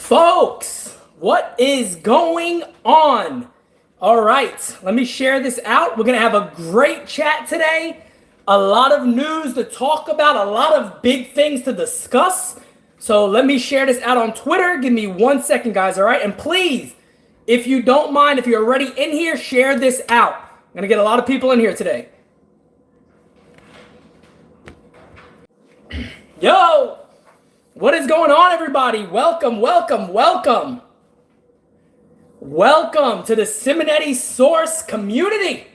Folks, what is going on? All right, let me share this out. We're going to have a great chat today. A lot of news to talk about, a lot of big things to discuss. So let me share this out on Twitter. Give me 1 second, guys, all right? And please, if you don't mind, if you're already in here, share this out. I'm going to get a lot of people in here today. Yo! What is going on, everybody? Welcome, welcome, welcome. Welcome to the Simonetti Source community.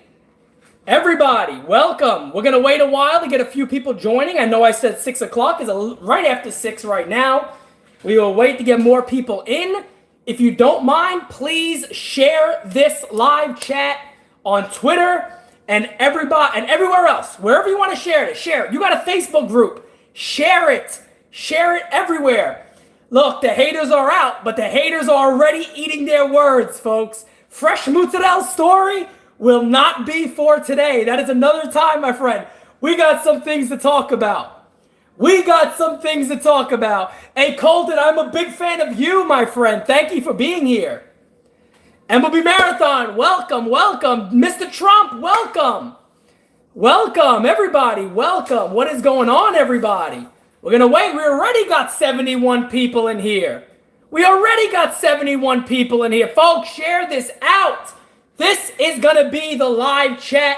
Everybody, welcome. We're going to wait a while to get a few people joining. I know I said 6 o'clock. It's right after 6 right now. We will wait to get more people in. If you don't mind, please share this live chat on Twitter and everybody and everywhere else. Wherever you want to share it, share it. You got a Facebook group. Share it. Share it everywhere. Look, the haters are out, but the haters are already eating their words, folks. Fresh mozzarella story will not be for today. That is another time, my friend. We got some things to talk about. We got some things to talk about. Hey, Colton, I'm a big fan of you, my friend. Thank you for being here. MLB Marathon, welcome, welcome. Mr. Trump, welcome. Welcome, everybody, welcome. What is going on, everybody? We're going to wait. We already got 71 people in here. We already got 71 people in here. Folks, share this out. This is going to be the live chat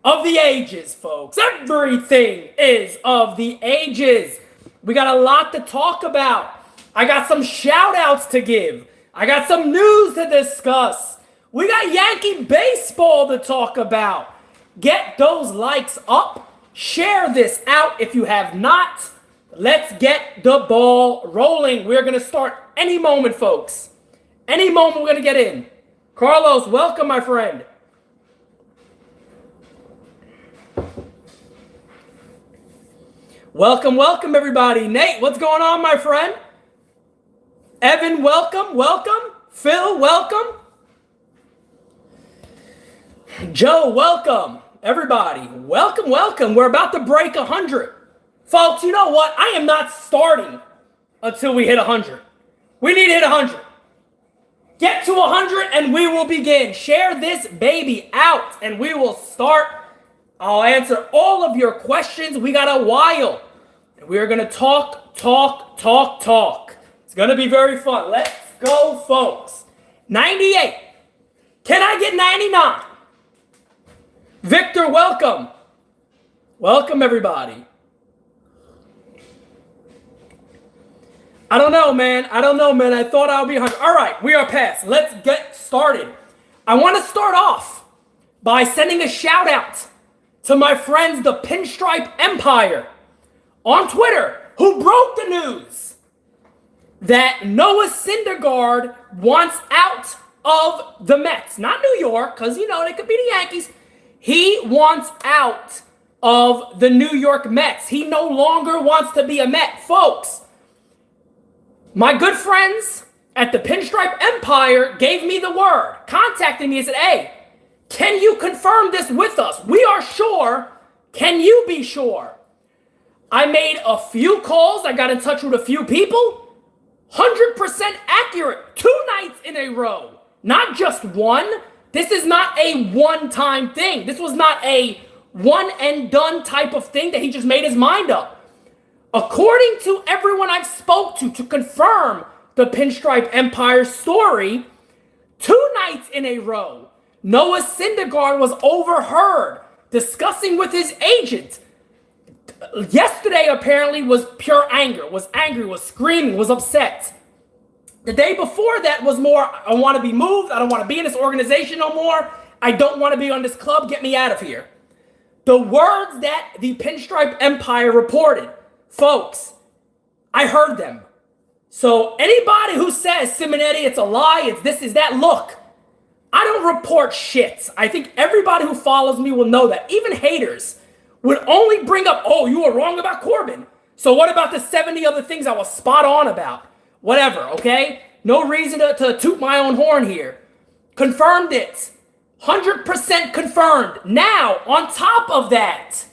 of the ages, folks. Everything is of the ages. We got a lot to talk about. I got some shout outs to give. I got some news to discuss. We got Yankee baseball to talk about. Get those likes up. Share this out if you have not. Let's get the ball rolling. We're going to start any moment, folks. Any moment we're going to get in. Carlos, welcome, my friend. Welcome, welcome, everybody. Nate, what's going on, my friend? Evan, welcome, welcome. Phil, welcome. Joe, welcome. Everybody, welcome, welcome. We're about to break 100. Folks, you know what? I am not starting until we hit 100. We need to hit 100. Get to 100 and we will begin. Share this baby out and we will start. I'll answer all of your questions. We got a while. And we're going to talk. It's going to be very fun. Let's go, folks. 98. Can I get 99? Victor, welcome. Welcome, everybody. I don't know, man. I thought I would be 100. All right, we are past. Let's get started. I want to start off by sending a shout out to my friends, the Pinstripe Empire, on Twitter, who broke the news that Noah Syndergaard wants out of the Mets. Not New York, because, you know, they could be the Yankees. He wants out of the New York Mets. He no longer wants to be a Met. Folks, my good friends at the Pinstripe Empire gave me the word, contacted me and said, hey, can you confirm this with us? We are sure. Can you be sure? I made a few calls. I got in touch with a few people. 100% accurate. 2 nights in a row. Not just one. This is not a one-time thing. This was not a one-and-done type of thing that he just made his mind up. According to everyone I've spoke to confirm the Pinstripe Empire story, 2 nights in a row, Noah Syndergaard was overheard discussing with his agent. Yesterday, apparently, was pure anger, was angry, was screaming, was upset. The day before that was more, I want to be moved. I don't want to be in this organization no more. I don't want to be on this club. Get me out of here. The words that the Pinstripe Empire reported, folks, I heard them. So anybody who says, Simonetti, it's a lie, it's this, is that, look, I don't report shit. I think everybody who follows me will know that. Even haters would only bring up, oh, you were wrong about Corbin. So what about the 70 other things I was spot on about? Whatever, okay? No reason to toot my own horn here. Confirmed it. 100% confirmed. Now, on top of that,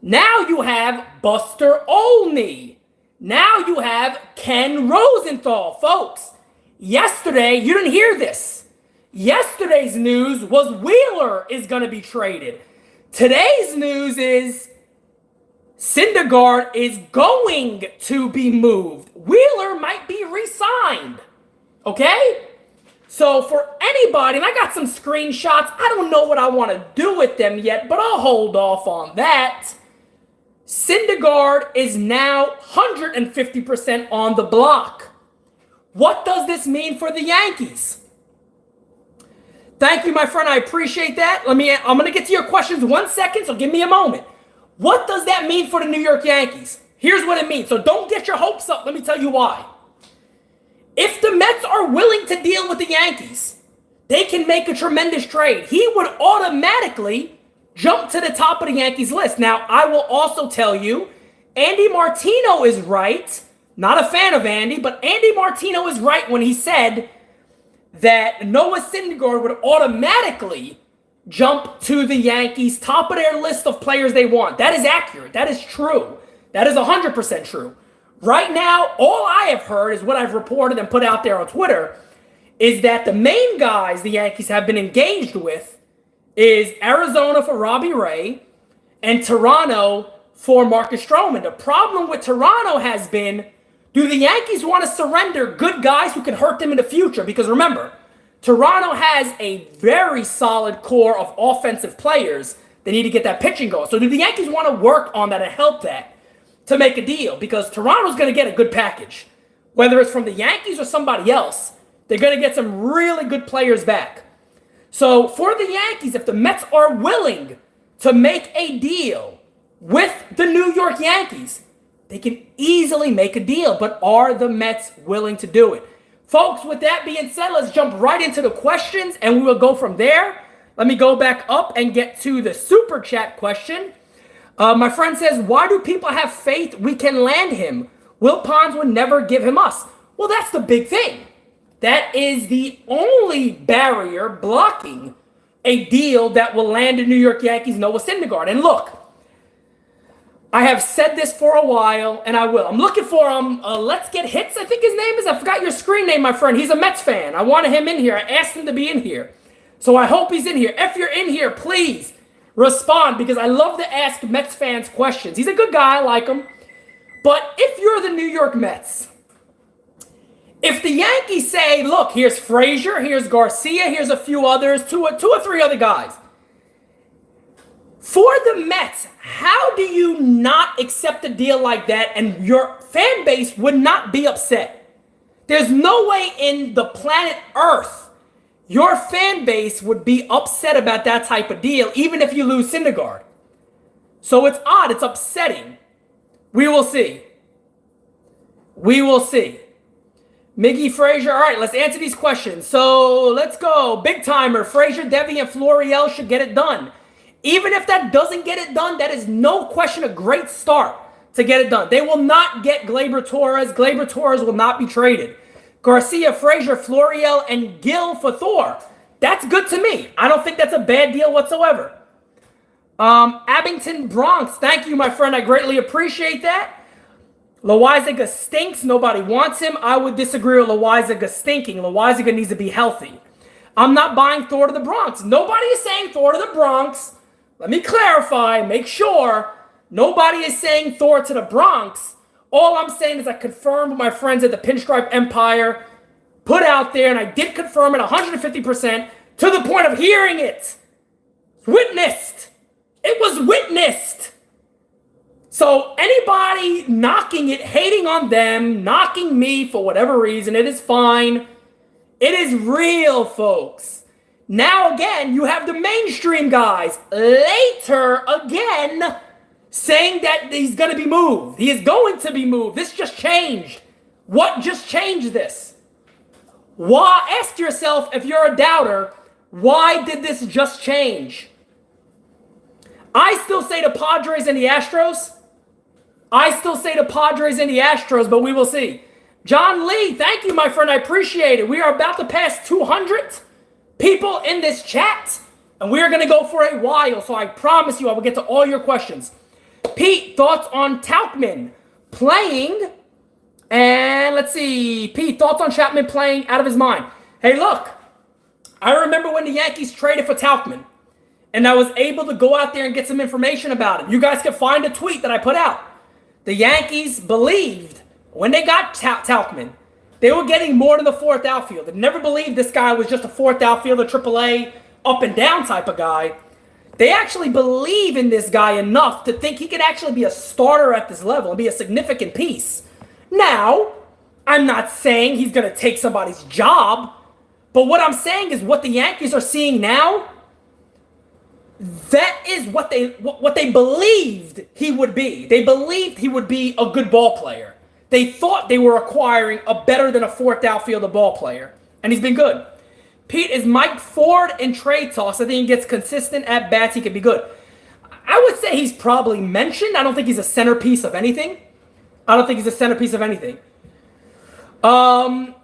now you have Buster Olney Now you have Ken Rosenthal. Folks, yesterday, you didn't hear this. Yesterday's news was Wheeler is going to be traded. Today's news is Syndergaard is going to be moved. Wheeler might be re-signed. Okay? So for anybody, and I got some screenshots, I don't know what I want to do with them yet, but I'll hold off on that. Syndergaard is now 150% on the block. What does this mean for the Yankees? Thank you, my friend. I appreciate that. I'm going to get to your questions 1 second, so give me a moment. What does that mean for the New York Yankees? Here's what it means. So don't get your hopes up. Let me tell you why. If the Mets are willing to deal with the Yankees, they can make a tremendous trade. He would automatically jump to the top of the Yankees list. Now, I will also tell you, Andy Martino is right. Not a fan of Andy, but Andy Martino is right when he said that Noah Syndergaard would automatically jump to the Yankees, top of their list of players they want. That is accurate. That is true. That is 100% true. Right now, all I have heard is what I've reported and put out there on Twitter is that the main guys the Yankees have been engaged with is Arizona for Robbie Ray and Toronto for Marcus Stroman. The problem with Toronto has been, do the Yankees want to surrender good guys who can hurt them in the future? Because remember, Toronto has a very solid core of offensive players. They need to get that pitching going. So do the Yankees want to work on that and help that to make a deal? Because Toronto's going to get a good package. Whether it's from the Yankees or somebody else, they're going to get some really good players back. So for the Yankees, if the Mets are willing to make a deal with the New York Yankees, they can easily make a deal. But are the Mets willing to do it? Folks, with that being said, let's jump right into the questions and we will go from there. Let me go back up and get to the super chat question. My friend says, why do people have faith we can land him? Will Ponds would never give him us. Well, that's the big thing. That is the only barrier blocking a deal that will land the New York Yankees Noah Syndergaard. And look, I have said this for a while, and I will. I'm looking for Let's Get Hits, I think his name is. I forgot your screen name, my friend. He's a Mets fan. I wanted him in here. I asked him to be in here. So I hope he's in here. If you're in here, please respond, because I love to ask Mets fans questions. He's a good guy. I like him. But if you're the New York Mets, if the Yankees say, look, here's Frazier, here's Garcia, here's a few others, two or three other guys. For the Mets, how do you not accept a deal like that and your fan base would not be upset? There's no way in the planet Earth your fan base would be upset about that type of deal, even if you lose Syndergaard. So it's odd. It's upsetting. We will see. We will see. Miggy Frazier. All right, let's answer these questions. So let's go. Big timer. Frazier, Devi, and Florial should get it done. Even if that doesn't get it done, that is no question a great start to get it done. They will not get Gleyber Torres. Gleyber Torres will not be traded. Garcia, Frazier, Florial, and Gill for Thor. That's good to me. I don't think that's a bad deal whatsoever. Abington Bronx. Thank you, my friend. I greatly appreciate that. Loizaga stinks. Nobody wants him. I would disagree with Loizaga stinking. Loizaga needs to be healthy. I'm not buying Thor to the Bronx. Nobody is saying Thor to the Bronx. Let me clarify, make sure. Nobody is saying Thor to the Bronx. All I'm saying is I confirmed what my friends at the Pinstripe Empire put out there, and I did confirm it 150% to the point of hearing it. Witnessed. It was witnessed. So anybody knocking it, hating on them, knocking me for whatever reason, it is fine. It is real, folks. Now again, you have the mainstream guys later again saying that he's going to be moved. He is going to be moved. This just changed. What just changed this? Why? Ask yourself, if you're a doubter, why did this just change? I still say the Padres and the Astros. But we will see. John Lee, thank you, my friend. I appreciate it. We are about to pass 200 people in this chat, and we are going to go for a while, so I promise you I will get to all your questions. Pete, thoughts on Tauchman playing And let's see. Pete, thoughts on Chapman playing out of his mind? Hey, look. I remember when the Yankees traded for Tauchman. And I was able to go out there and get some information about him. You guys can find a tweet that I put out. The Yankees believed when they got Tauchman, they were getting more than the fourth outfielder. They never believed this guy was just a fourth outfielder, AAA, up and down type of guy. They actually believe in this guy enough to think he could actually be a starter at this level and be a significant piece. Now, I'm not saying he's going to take somebody's job, but what I'm saying is what the Yankees are seeing now, that is what they believed he would be. They believed he would be a good ball player. They thought they were acquiring a better than a fourth outfielder ball player, and he's been good. Pete, is Mike Ford in trade talks? I think he gets consistent at bats. He could be good. I would say he's probably mentioned. I don't think he's a centerpiece of anything.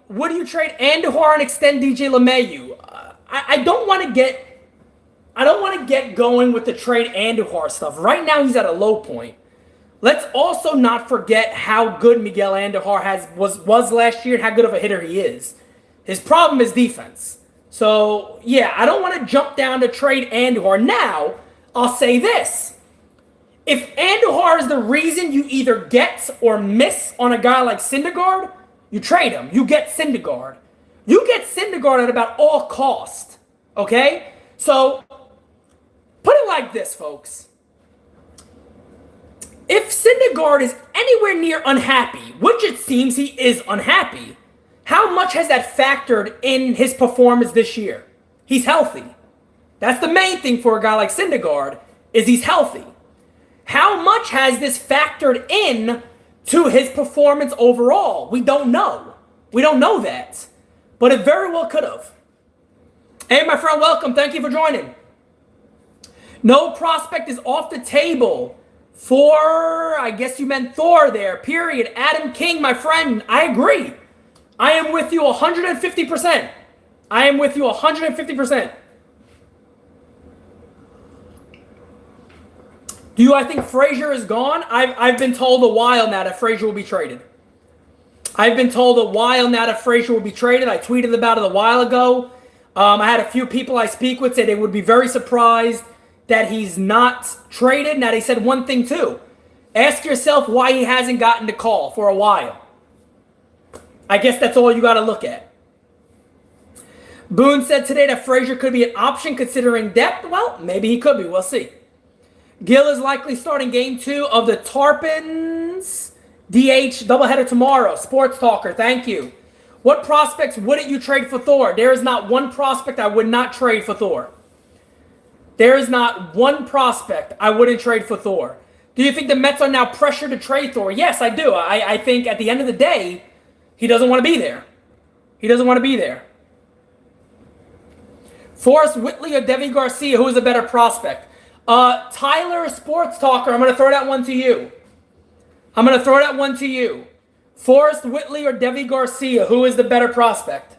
Would you trade Andujar and extend DJ LeMahieu? I don't want to get going with the trade Andujar stuff. Right now he's at a low point. Let's also not forget how good Miguel Andujar was last year and how good of a hitter he is. His problem is defense. So, yeah, I don't want to jump down to trade Andujar. Now, I'll say this. If Andujar is the reason you either get or miss on a guy like Syndergaard, you trade him. You get Syndergaard. You get Syndergaard at about all cost. Okay? So, put it like this, folks. If Syndergaard is anywhere near unhappy, which it seems he is unhappy, how much has that factored in his performance this year? He's healthy. That's the main thing for a guy like Syndergaard, is he's healthy. How much has this factored in to his performance overall? We don't know. We don't know that. But it very well could have. Hey, my friend, welcome. Thank you for joining. No prospect is off the table for, I guess you meant Thor there, period. Adam King, my friend, I agree. I am with you 150%. I am with you 150%. I think Frazier is gone? I've been told a while now that Frazier will be traded. I tweeted about it a while ago. I had a few people I speak with say they would be very surprised that he's not traded. Now, they said one thing, too. Ask yourself why he hasn't gotten the call for a while. I guess that's all you got to look at. Boone said today that Frazier could be an option considering depth. Well, maybe he could be. We'll see. Gill is likely starting game 2 of the Tarpons DH doubleheader tomorrow. Sports Talker, thank you. What prospects wouldn't you trade for Thor? There is not one prospect I would not trade for Thor. There is not one prospect I wouldn't trade for Thor. Do you think the Mets are now pressured to trade Thor? Yes, I do. I think at the end of the day, he doesn't want to be there. Forrest Whitley or Devi Garcia, who is a better prospect? Tyler, Sports Talker, I'm going to throw that one to you. Forrest Whitley or Devi Garcia, who is the better prospect?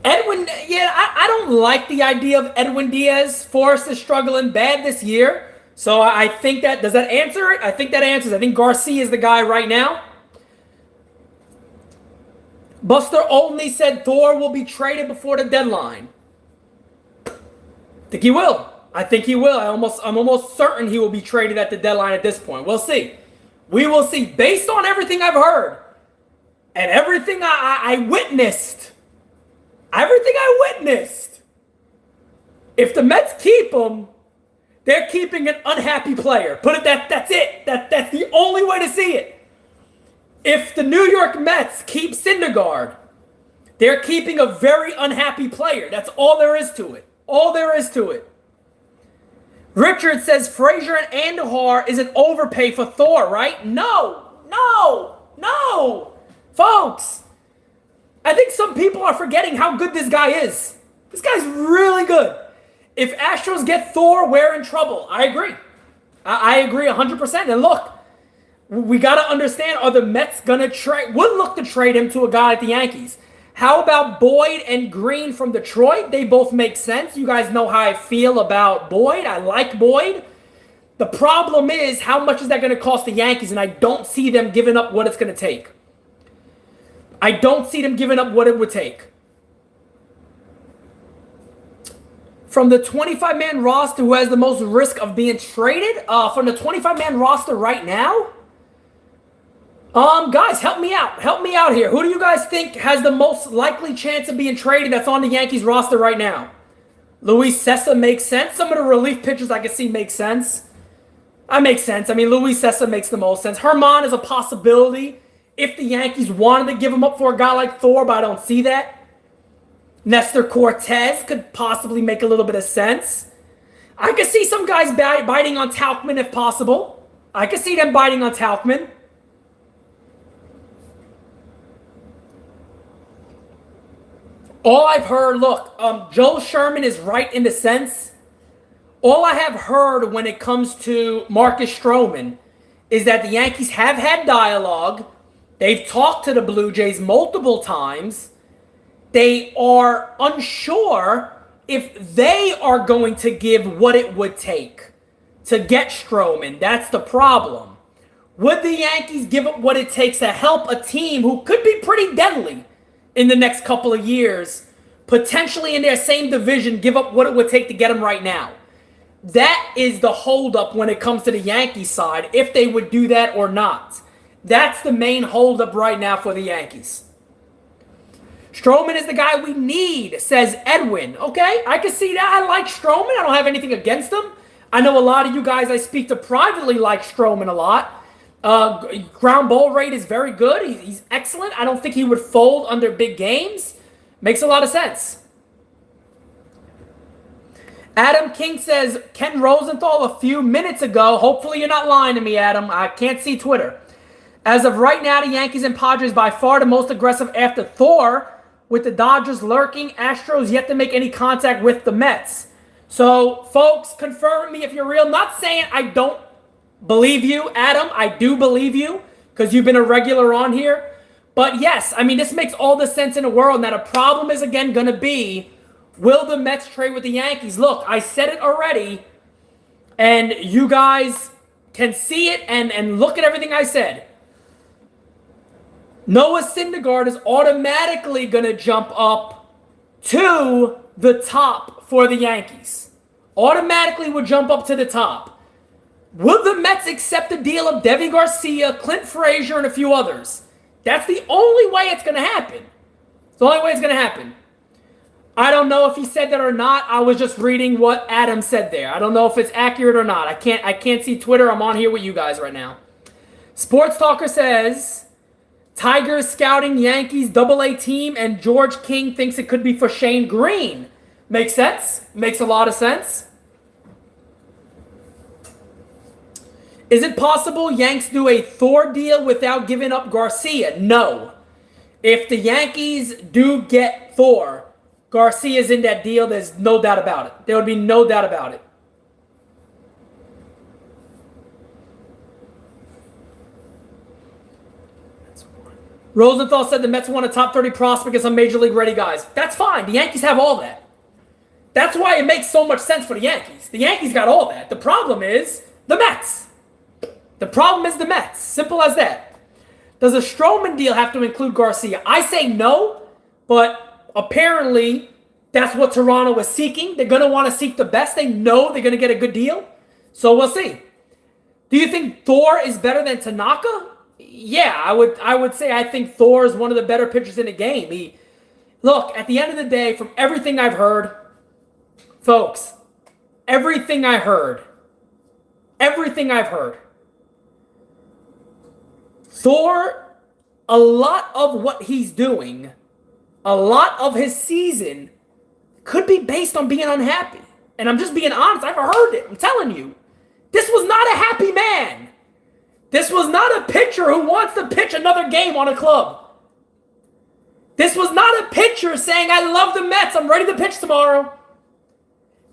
Edwin, I don't like the idea of Edwin Diaz. Forrest is struggling bad this year. So I think that, does that answer it? I think that answers. I think Garcia is the guy right now. Buster Olney said Thor will be traded before the deadline. I think he will. I'm almost certain he will be traded at the deadline at this point. We'll see. We will see. Based on everything I've heard and everything I witnessed, if the Mets keep him, they're keeping an unhappy player. That's it. That's the only way to see it. If the New York Mets keep Syndergaard, they're keeping a very unhappy player. That's all there is to it. Richard says Frazier and Andujar is an overpay for Thor, right? No. Folks, I think some people are forgetting how good this guy is. This guy's really good. If Astros get Thor, we're in trouble. I agree. I agree 100%. And look, we got to understand, are the Mets going to would look to trade him to a guy like the Yankees? How about Boyd and Green from Detroit? They both make sense. You guys know how I feel about Boyd. I like Boyd. The problem is, how much is that going to cost the Yankees? And I don't see them giving up what it's going to take. I don't see them giving up what it would take. From the 25-man roster, who has the most risk of being traded? From the 25-man roster right now? Guys, help me out. Help me out here. Who do you guys think has the most likely chance of being traded that's on the Yankees roster right now? Luis Cessa makes sense. Some of the relief pitchers I can see make sense. That makes sense. I mean, Luis Cessa makes the most sense. Herman is a possibility if the Yankees wanted to give him up for a guy like Thor, but I don't see that. Nestor Cortez could possibly make a little bit of sense. I could see some guys biting on Tauchman if possible. I could see them biting on Tauchman. All I've heard, look, Joel Sherman is right in the sense. All I have heard when it comes to Marcus Stroman is that the Yankees have had dialogue. They've talked to the Blue Jays multiple times. They are unsure if they are going to give what it would take to get Stroman. That's the problem. Would the Yankees give up what it takes to help a team who could be pretty deadly in the next couple of years, potentially in their same division, give up what it would take to get him right now? That is the holdup when it comes to the Yankees side, if they would do that or not. That's the main holdup right now for the Yankees. Stroman is the guy we need, says Edwin. Okay, I can see that. I like Stroman. I don't have anything against him. I know a lot of you guys I speak to privately like Stroman a lot. Ground ball rate is very good. He's excellent. I don't think he would fold under big games. Makes a lot of sense. Adam King says, Ken Rosenthal a few minutes ago. Hopefully you're not lying to me, Adam. I can't see Twitter. As of right now, the Yankees and Padres by far the most aggressive after Thor, with the Dodgers lurking. Astros yet to make any contact with the Mets. So, folks, confirm me if you're real. Not saying I don't believe you, Adam. I do believe you because you've been a regular on here. But yes, I mean, this makes all the sense in the world. Now, the problem is, again, going to be, will the Mets trade with the Yankees? Look, I said it already, and you guys can see it and look at everything I said. Noah Syndergaard is automatically going to jump up to the top for the Yankees. Automatically would jump up to the top. Will the Mets accept the deal of Deivi Garcia, Clint Frazier, and a few others? That's the only way it's going to happen. It's the only way it's going to happen. I don't know if he said that or not. I was just reading what Adam said there. I don't know if it's accurate or not. I can't see Twitter. I'm on here with you guys right now. Sports Talker says, Tigers scouting Yankees AA team, and George King thinks it could be for Shane Green. Makes sense. Makes a lot of sense. Is it possible Yanks do a Thor deal without giving up Garcia? No. If the Yankees do get Thor, Garcia's in that deal. There's no doubt about it. There would be no doubt about it. Rosenthal said the Mets want a top 30 prospect and some major league ready guys. That's fine. The Yankees have all that. That's why it makes so much sense for the Yankees. The Yankees got all that. The problem is the Mets. The problem is the Mets. Simple as that. Does a Stroman deal have to include Garcia? I say no, but apparently that's what Toronto is seeking. They're going to want to seek the best. They know they're going to get a good deal. So we'll see. Do you think Thor is better than Tanaka? Yeah, I would say I think Thor is one of the better pitchers in the game. Look, at the end of the day, from everything I've heard, folks, everything I've heard, Thor, a lot of what he's doing, a lot of his season could be based on being unhappy. And I'm just being honest. I've heard it. I'm telling you. This was not a happy man. This was not a pitcher who wants to pitch another game on a club. This was not a pitcher saying, I love the Mets. I'm ready to pitch tomorrow.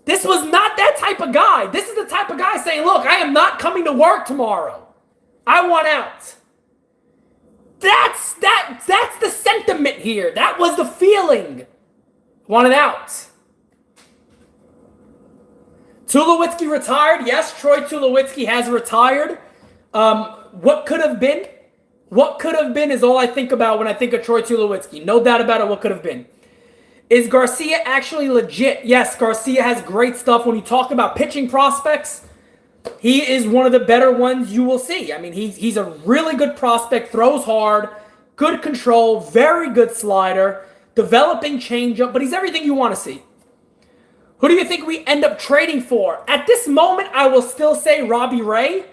This was not that type of guy. This is the type of guy saying, look, I am not coming to work tomorrow. I want out. That's the sentiment here. That was the feeling. Wanted out. Tulowitzki retired. Yes, Troy Tulowitzki has retired. What could have been? What could have been is all I think about when I think of Troy Tulowitzki. No doubt about it, what could have been. Is Garcia actually legit? Yes, Garcia has great stuff. When you talk about pitching prospects, he is one of the better ones you will see. I mean, he's a really good prospect, throws hard, good control, very good slider, developing changeup, but he's everything you want to see. Who do you think we end up trading for? At this moment, I will still say Robbie Ray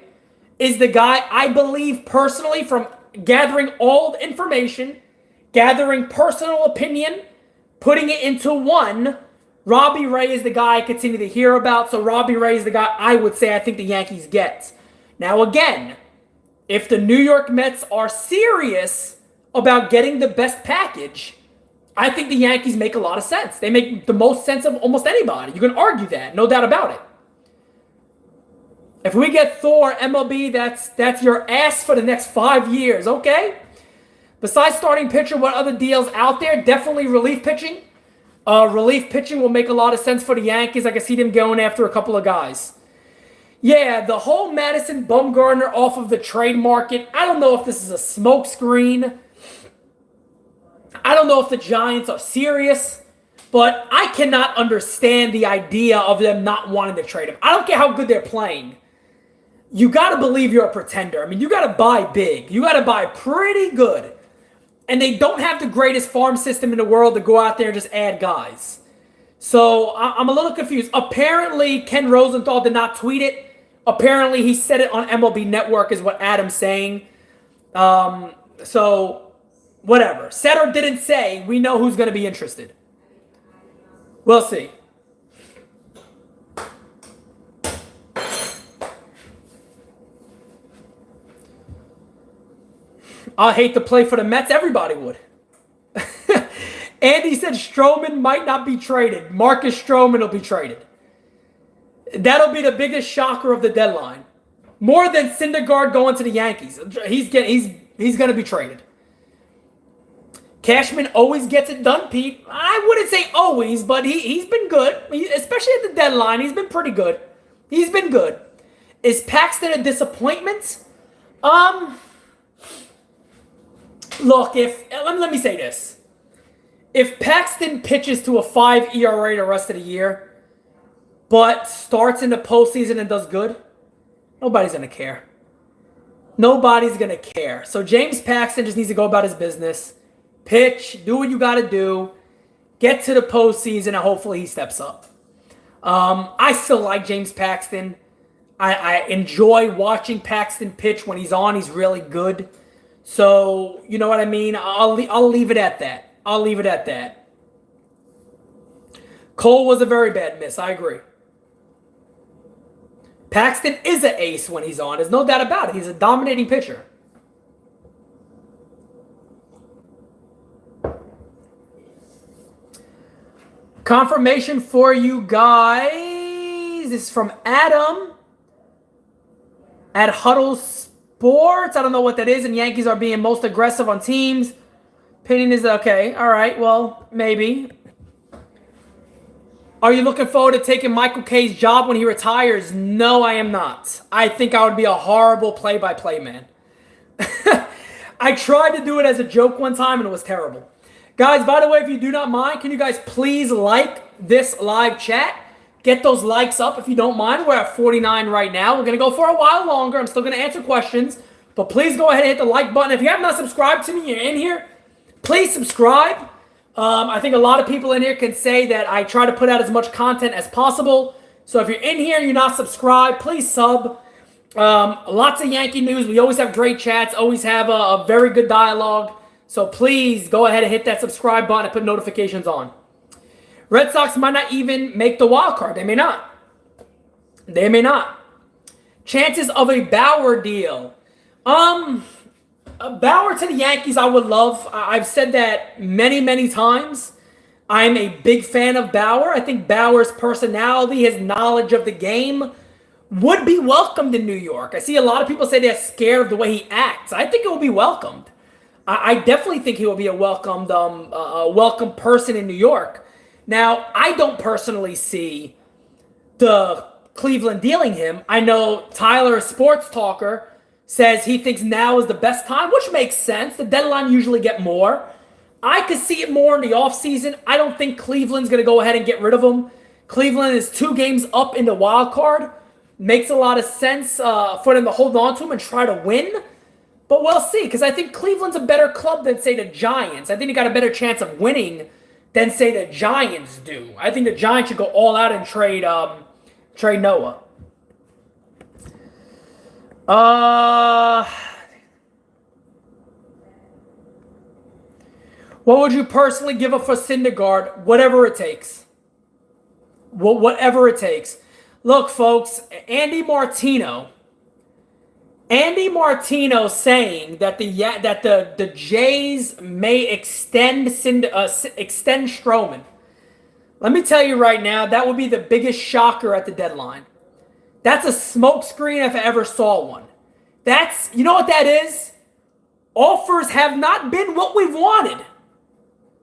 is the guy I believe personally, from gathering all the information, gathering personal opinion, putting it into one. Robbie Ray is the guy I continue to hear about, so Robbie Ray is the guy I would say I think the Yankees get. Now again, if the New York Mets are serious about getting the best package, I think the Yankees make a lot of sense. They make the most sense of almost anybody. You can argue that, no doubt about it. If we get Thor, MLB, that's your ass for the next 5 years, okay? Besides starting pitcher, what other deals out there? Definitely relief pitching. Relief pitching will make a lot of sense for the Yankees. I can see them going after a couple of guys. Yeah, the whole Madison Bumgarner off of the trade market, I don't know if this is a smokescreen. I don't know if the Giants are serious, but I cannot understand the idea of them not wanting to trade him. I don't care how good they're playing. You got to believe you're a pretender. I mean, you got to buy big. You got to buy pretty good. And they don't have the greatest farm system in the world to go out there and just add guys. So I'm a little confused. Apparently, Ken Rosenthal did not tweet it. Apparently, he said it on MLB Network is what Adam's saying. So, whatever. Said or didn't say, we know who's going to be interested. We'll see. I hate to play for the Mets. Everybody would. Andy said Stroman might not be traded. Marcus Stroman will be traded. That'll be the biggest shocker of the deadline. More than Syndergaard going to the Yankees. He's going to be traded. Cashman always gets it done, Pete. I wouldn't say always, but he's been good. Especially at the deadline, he's been pretty good. He's been good. Is Paxton a disappointment? Look, let me say this. If Paxton pitches to a 5 ERA the rest of the year, but starts in the postseason and does good, nobody's going to care. Nobody's going to care. So James Paxton just needs to go about his business, pitch, do what you got to do, get to the postseason, and hopefully he steps up. I still like James Paxton. I enjoy watching Paxton pitch. When he's on, he's really good. So, you know what I mean? I'll leave it at that. I'll leave it at that. Cole was a very bad miss. I agree. Paxton is an ace when he's on. There's no doubt about it. He's a dominating pitcher. Confirmation for you guys. This is from Adam at Huddle Sports. I don't know what that is. And Yankees are being most aggressive on teams. Opinion is okay. All right. Well, maybe. Are you looking forward to taking Michael K's job when he retires? No, I am not. I think I would be a horrible play-by-play man. I tried to do it as a joke one time and it was terrible. Guys, by the way, if you do not mind, can you guys please like this live chat? Get those likes up if you don't mind. We're at 49 right now. We're going to go for a while longer. I'm still going to answer questions. But please go ahead and hit the like button. If you have not subscribed to me, you're in here, please subscribe. I think a lot of people in here can say that I try to put out as much content as possible. So if you're in here and you're not subscribed, please sub. Lots of Yankee news. We always have great chats, always have a very good dialogue. So please go ahead and hit that subscribe button and put notifications on. Red Sox might not even make the wild card. They may not. They may not. Chances of a Bauer deal. Bauer to the Yankees, I would love. I've said that many, many times. I'm a big fan of Bauer. I think Bauer's personality, his knowledge of the game would be welcomed in New York. I see a lot of people say they're scared of the way he acts. I think it will be welcomed. I definitely think he will be a welcome person in New York. Now, I don't personally see the Cleveland dealing him. I know Tyler, a sports talker, says he thinks now is the best time, which makes sense. The deadline usually get more. I could see it more in the offseason. I don't think Cleveland's going to go ahead and get rid of him. Cleveland is 2 games up in the wild card. Makes a lot of sense for them to hold on to him and try to win. But we'll see, because I think Cleveland's a better club than, say, the Giants. I think they got a better chance of winning than, say, the Giants do. I think the Giants should go all out and trade Noah. What would you personally give up for Syndergaard? Whatever it takes. Whatever it takes. Look, folks, Andy Martino saying that the Jays may extend Stroman. Let me tell you right now, that would be the biggest shocker at the deadline. That's a smokescreen if I ever saw one. You know what that is? Offers have not been what we've wanted.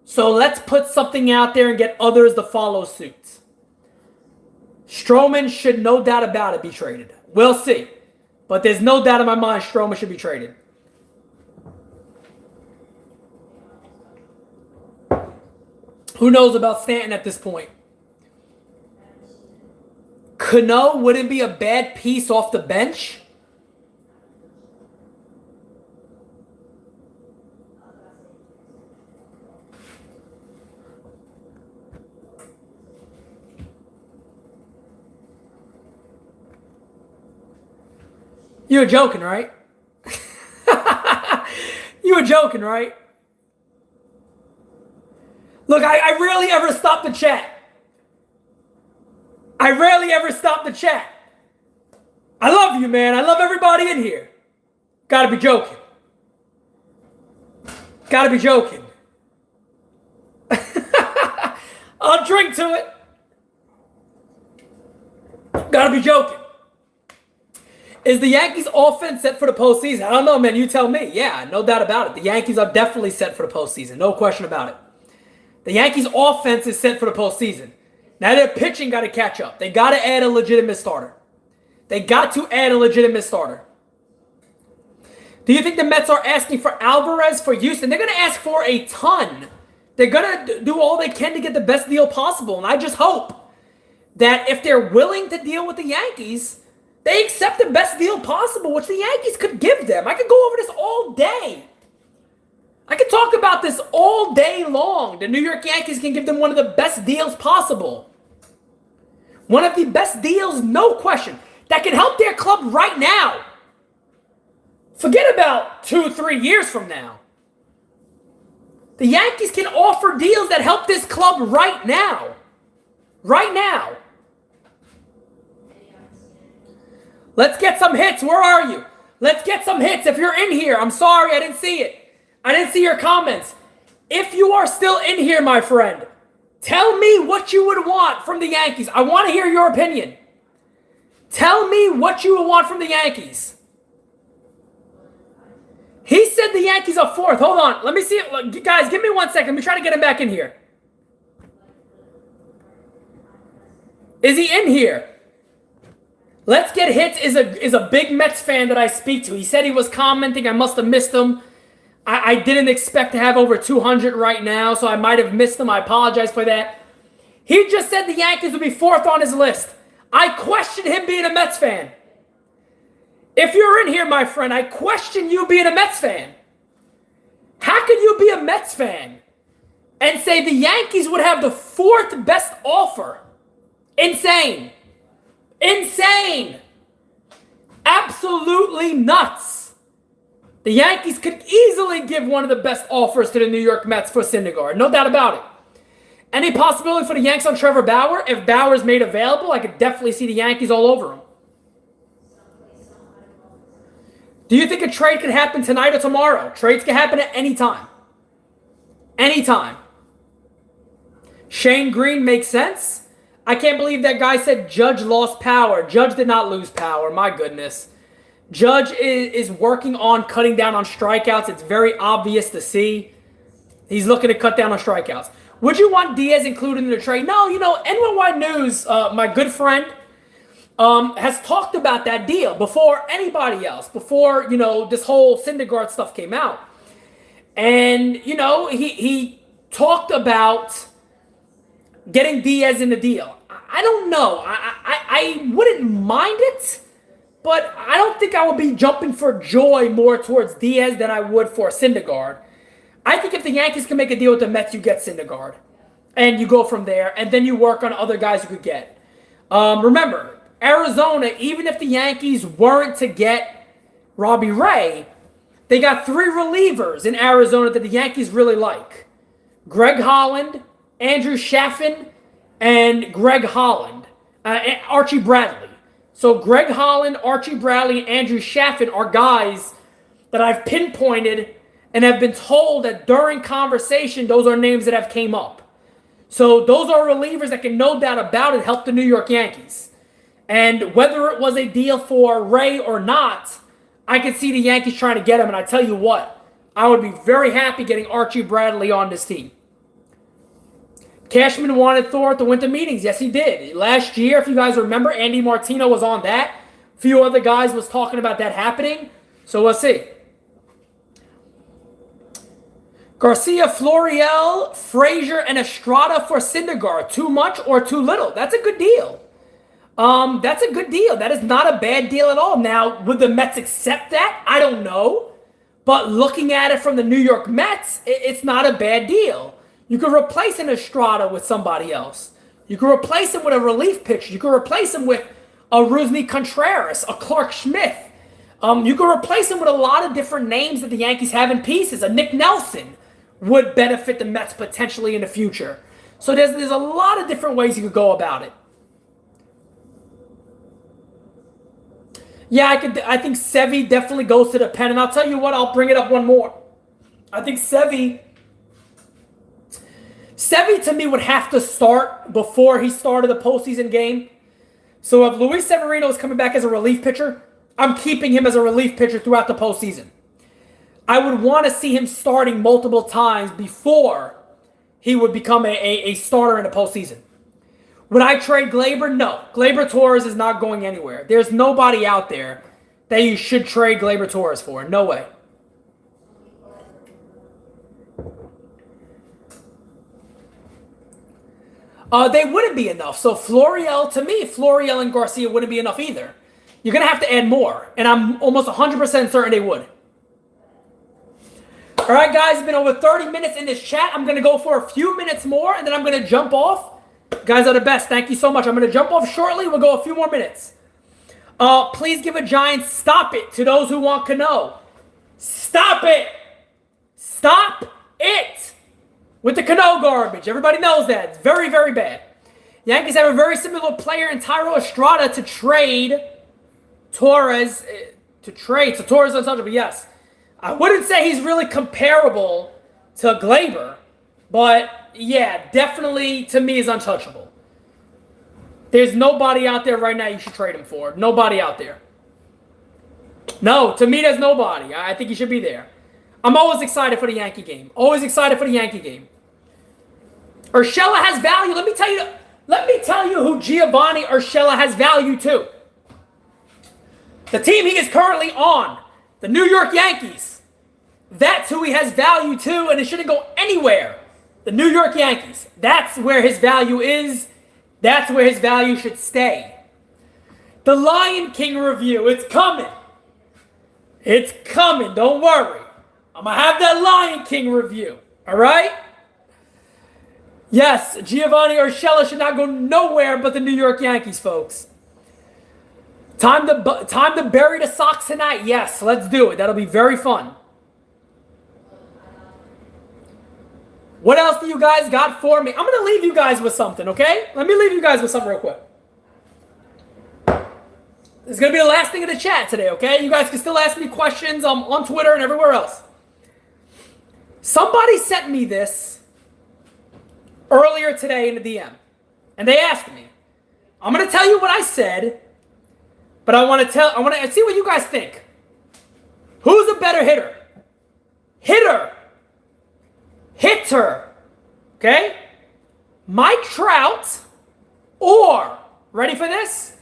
So let's put something out there and get others to follow suit. Stroman should, no doubt about it, be traded. We'll see. But there's no doubt in my mind Stroman should be traded. Who knows about Stanton at this point? Cano wouldn't be a bad piece off the bench. You were joking, right? You were joking, right? Look, I rarely ever stop the chat. I love you, man. I love everybody in here. Gotta be joking. I'll drink to it. Gotta be joking. Is the Yankees offense set for the postseason? I don't know, man. You tell me. Yeah, no doubt about it. The Yankees are definitely set for the postseason. No question about it. The Yankees offense is set for the postseason. Now their pitching got to catch up. They got to add a legitimate starter. Do you think the Mets are asking for Alvarez for Houston? They're going to ask for a ton. They're going to do all they can to get the best deal possible. And I just hope that if they're willing to deal with the Yankees, they accept the best deal possible, which the Yankees could give them. I could go over this all day. I could talk about this all day long. The New York Yankees can give them one of the best deals possible. One of the best deals, no question, that can help their club right now. Forget about 2-3 years from now. The Yankees can offer deals that help this club right now. Right now. Let's get some hits. Where are you? Let's get some hits. If you're in here, I'm sorry, I didn't see it. I didn't see your comments. If you are still in here, my friend, tell me what you would want from the Yankees. I want to hear your opinion. Tell me what you would want from the Yankees. He said the Yankees are 4th. Hold on. Let me see it. Guys, give me 1 second. Let me try to get him back in here. Is he in here? Let's Get Hits is a big Mets fan that I speak to. He said he was commenting. I must have missed him. I didn't expect to have over 200 right now, so I might have missed him. I apologize for that. He just said the Yankees would be 4th on his list. I question him being a Mets fan. If you're in here, my friend, I question you being a Mets fan. How can you be a Mets fan and say the Yankees would have the 4th best offer? Insane. Insane. Absolutely nuts. The Yankees could easily give one of the best offers to the New York Mets for Syndergaard. No doubt about it. Any possibility for the Yanks on Trevor Bauer? If Bauer's made available, I could definitely see the Yankees all over him. Do you think a trade could happen tonight or tomorrow? Trades can happen at any time. Anytime. Shane Green makes sense. I can't believe that guy said Judge lost power. Judge did not lose power. My goodness. Judge is working on cutting down on strikeouts. It's very obvious to see. He's looking to cut down on strikeouts. Would you want Diaz included in the trade? No, NY News, my good friend, has talked about that deal before anybody else, before, this whole Syndergaard stuff came out. And, he talked about getting Diaz in the deal. I don't know. I wouldn't mind it, but I don't think I would be jumping for joy more towards Diaz than I would for Syndergaard. I think if the Yankees can make a deal with the Mets, you get Syndergaard. And you go from there, and then you work on other guys you could get. Remember, Arizona, even if the Yankees weren't to get Robbie Ray, they got 3 relievers in Arizona that the Yankees really like. Greg Holland, Andrew Chaffin, and Greg Holland. And Archie Bradley. So Greg Holland, Archie Bradley, and Andrew Chaffin are guys that I've pinpointed and have been told that during conversation, those are names that have came up. So those are relievers that can no doubt about it help the New York Yankees. And whether it was a deal for Ray or not, I could see the Yankees trying to get him. And I tell you what, I would be very happy getting Archie Bradley on this team. Cashman wanted Thor at the winter meetings. Yes, he did. Last year, if you guys remember, Andy Martino was on that. A few other guys was talking about that happening. So we'll see. Garcia, Florial, Frazier, and Estrada for Syndergaard. Too much or too little? That's a good deal. That's a good deal. That is not a bad deal at all. Now, would the Mets accept that? I don't know. But looking at it from the New York Mets, it's not a bad deal. You could replace an Estrada with somebody else. You could replace him with a relief pitcher. You could replace him with a Rusney Contreras, a Clark Schmidt. You could replace him with a lot of different names that the Yankees have in pieces. A Nick Nelson would benefit the Mets potentially in the future. So there's a lot of different ways you could go about it. Yeah, I think Sevy definitely goes to the pen. And I'll tell you what, I'll bring it up one more. I think Sevy to me would have to start before he started the postseason game. So if Luis Severino is coming back as a relief pitcher, I'm keeping him as a relief pitcher throughout the postseason. I would want to see him starting multiple times before he would become a starter in the postseason. Would I trade Gleyber? No. Gleyber Torres is not going anywhere. There's nobody out there that you should trade Gleyber Torres for. No way. They wouldn't be enough. So Florial, to me, Florial and Garcia wouldn't be enough either. You're going to have to add more. And I'm almost 100% certain they would. All right, guys, it's been over 30 minutes in this chat. I'm going to go for a few minutes more, and then I'm going to jump off. You guys are the best. Thank you so much. I'm going to jump off shortly. We'll go a few more minutes. Please give a giant stop it to those who want Cano. Stop it. Stop it with the Cano garbage. Everybody knows that. It's very, very bad. Yankees have a very similar player in Thairo Estrada to trade Torres. So Torres is untouchable, yes. I wouldn't say he's really comparable to Gleyber, but yeah, definitely to me is untouchable. There's nobody out there right now you should trade him for. Nobody out there. No, to me there's nobody. I think he should be there. I'm always excited for the Yankee game. Always excited for the Yankee game. Urshela has value. Let me tell you who Giovanni Urshela has value to. The team he is currently on, the New York Yankees. That's who he has value to, and it shouldn't go anywhere. The New York Yankees. That's where his value is. That's where his value should stay. The Lion King review. It's coming. It's coming. Don't worry. I'm going to have that Lion King review. All right? Yes, Giovanni Urshela should not go nowhere but the New York Yankees, folks. Time to bury the Sox tonight. Yes, let's do it. That'll be very fun. What else do you guys got for me? I'm going to leave you guys with something, okay? Let me leave you guys with something real quick. This is going to be the last thing in the chat today, okay? You guys can still ask me questions on Twitter and everywhere else. Somebody sent me this earlier today in the DM. And they asked me. I'm going to tell you what I said, but But I want to see what you guys think. Who's a better hitter? Hitter. Okay? Mike Trout or, ready for this?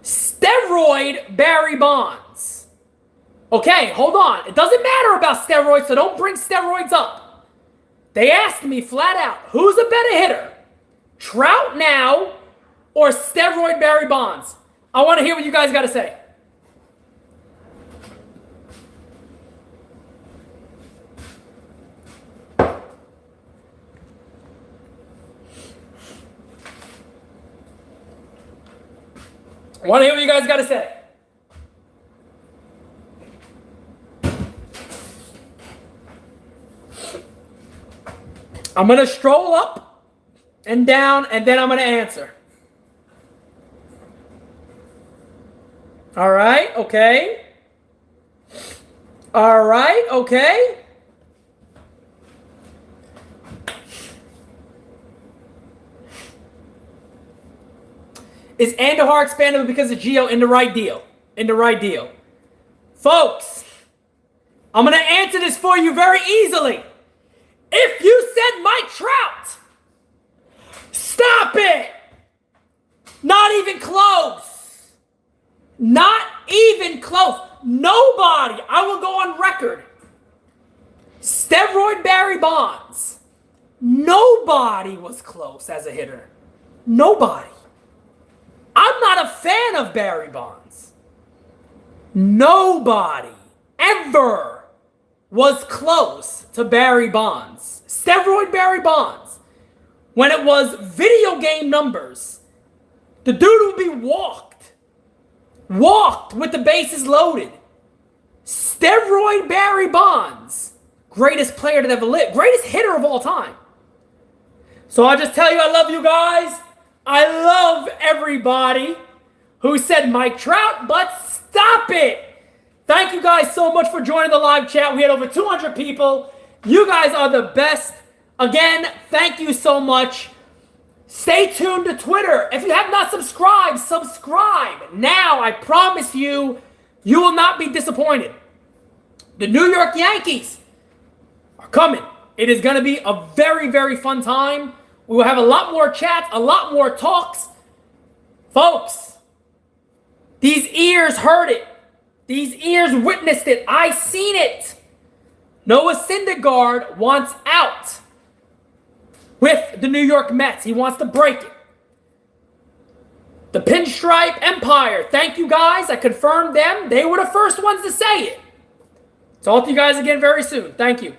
Steroid Barry Bonds. Okay, hold on. It doesn't matter about steroids, so don't bring steroids up. They asked me flat out, who's a better hitter? Trout now or steroid Barry Bonds? I want to hear what you guys got to say. I want to hear what you guys got to say. I'm going to stroll up and down, and then I'm going to answer. All right, okay. All right, okay. Is Andahar expandable because of Gio? In the right deal. In the right deal. Folks, I'm going to answer this for you very easily. If you said Mike Trout, stop it. Not even close. Not even close. Nobody, I will go on record. Steroid Barry Bonds. Nobody was close as a hitter. Nobody. I'm not a fan of Barry Bonds. Nobody ever was close to Barry Bonds. Steroid Barry Bonds. When it was video game numbers, the dude would be walked with the bases loaded. Steroid Barry Bonds. Greatest player that ever lived. Greatest hitter of all time. So I'll just tell you I love you guys. I love everybody who said Mike Trout, but stop it. Thank you guys so much for joining the live chat. We had over 200 people. You guys are the best. Again, thank you so much. Stay tuned to Twitter. If you have not subscribed, subscribe. Now, I promise you, you will not be disappointed. The New York Yankees are coming. It is going to be a very, very fun time. We will have a lot more chats, a lot more talks. Folks, these ears heard it. These ears witnessed it. I seen it. Noah Syndergaard wants out with the New York Mets. He wants to break it. The Pinstripe Empire. Thank you guys. I confirmed them. They were the first ones to say it. Talk to you guys again very soon. Thank you.